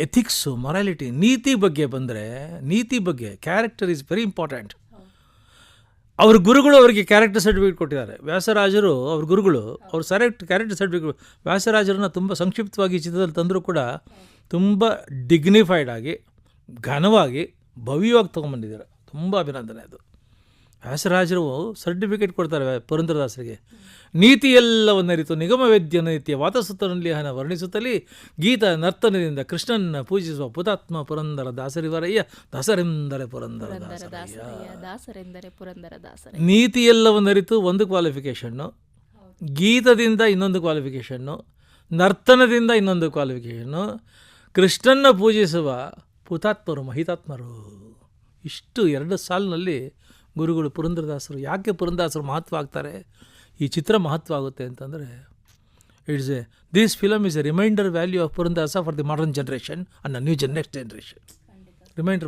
Ethics, morality, ನೀತಿ ಬಗ್ಗೆ ಬಂದರೆ, ನೀತಿ ಬಗ್ಗೆ ಕ್ಯಾರೆಕ್ಟರ್ ಈಸ್ ವೆರಿ ಇಂಪಾರ್ಟೆಂಟ್. ಅವ್ರ ಗುರುಗಳು ಅವರಿಗೆ ಕ್ಯಾರೆಕ್ಟರ್ ಸರ್ಟಿಫಿಕೇಟ್ ಕೊಟ್ಟಿದ್ದಾರೆ. ವ್ಯಾಸರಾಜರು ಅವ್ರ ಗುರುಗಳು ಅವ್ರ ಕ್ಯಾರೆಕ್ಟರ್ ಸರ್ಟಿಫಿಕೇಟ್ ವ್ಯಾಸರಾಜರನ್ನ ತುಂಬ ಸಂಕ್ಷಿಪ್ತವಾಗಿ ಚಿತ್ರದಲ್ಲಿ ತಂದರೂ ಕೂಡ ತುಂಬ ಡಿಗ್ನಿಫೈಡ್ ಆಗಿ, ಘನವಾಗಿ, ಭವ್ಯವಾಗಿ ತೊಗೊಂಬಂದಿದ್ದಾರೆ. ತುಂಬ ಅಭಿನಂದನೆ ಅದು. ವ್ಯಾಸರಾಜರು ಸರ್ಟಿಫಿಕೇಟ್ ಕೊಡ್ತಾರೆ ಪುರಂದರದಾಸರಿಗೆ. ನೀತಿಯೆಲ್ಲವನ್ನರಿತು ನಿಗಮವೇದ್ಯ ನೀತಿಯ ವಾತಸುತ್ತನಲ್ಲಿ ಹನ ವರ್ಣಿಸುತ್ತಲೇ ಗೀತ ನರ್ತನದಿಂದ ಕೃಷ್ಣನ ಪೂಜಿಸುವ ಪುತಾತ್ಮ ಪುರಂದರ ದಾಸರಿವರಯ್ಯ, ದಾಸರೆಂದರೆ ಪುರಂದರ ದಾಸರೆಂದರೆ ಪುರಂದರ ದಾಸರ. ನೀತಿಯೆಲ್ಲವನ್ನರಿತು ಒಂದು ಕ್ವಾಲಿಫಿಕೇಷನ್ನು, ಗೀತದಿಂದ ಇನ್ನೊಂದು ಕ್ವಾಲಿಫಿಕೇಷನ್ನು, ನರ್ತನದಿಂದ ಇನ್ನೊಂದು ಕ್ವಾಲಿಫಿಕೇಷನ್ನು, ಕೃಷ್ಣನ ಪೂಜಿಸುವ ಪುತಾತ್ಮರು, ಮಹಿತಾತ್ಮರು. ಇಷ್ಟು 2 ಸಾಲಿನಲ್ಲಿ ಗುರುಗಳು ಪುರಂದರದಾಸರು. ಯಾಕೆ ಪುರಂದರದಾಸರು ಮಹತ್ವ ಆಗ್ತಾರೆ, ಈ ಚಿತ್ರ ಮಹತ್ವ ಆಗುತ್ತೆ ಅಂತಂದರೆ, this film is a reminder value of Purandaradasa for the modern generation and new next generation. Reminder value.